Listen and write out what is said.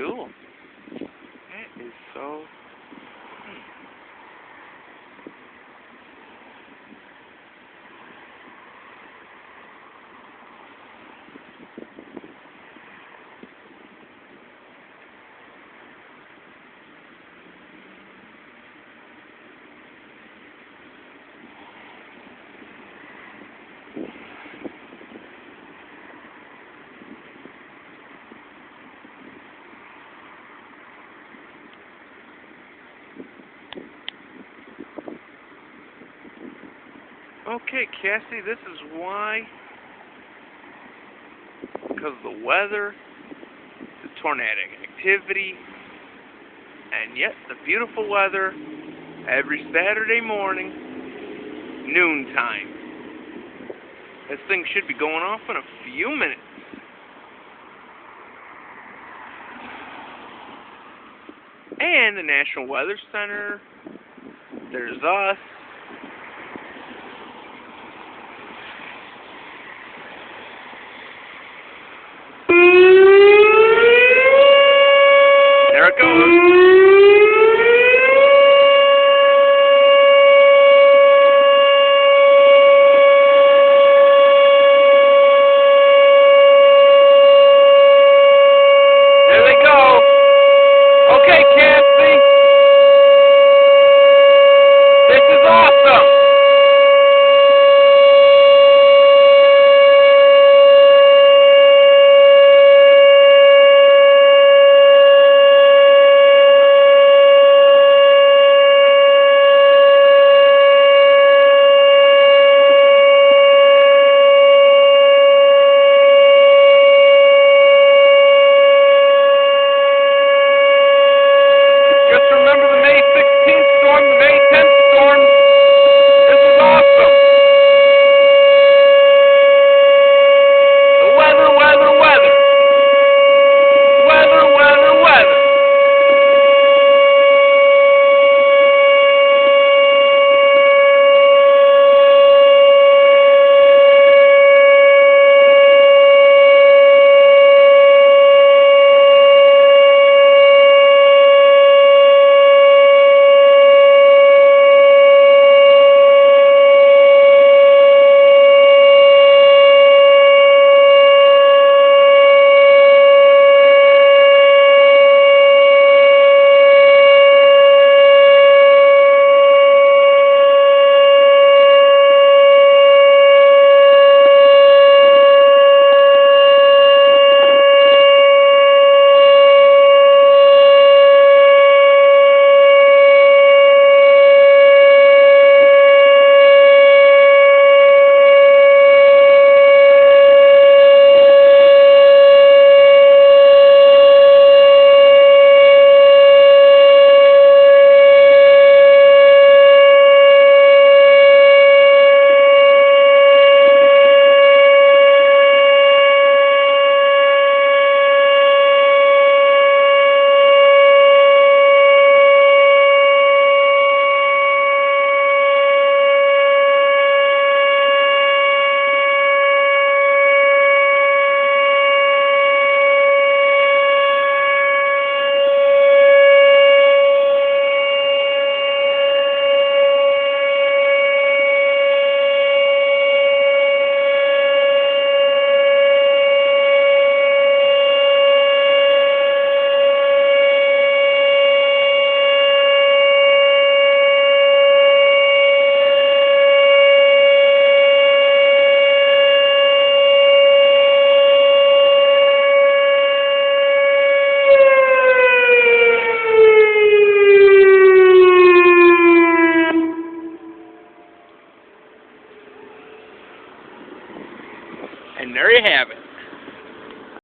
cool. That is so... Okay, Cassie, this is why. Because of the weather, the tornadic activity, and yet the beautiful weather every Saturday morning, noontime. This thing should be going off in a few minutes. And the National Weather Center, there's us. There it goes. There they go. Okay, Cassie. This is awesome. And there you have it.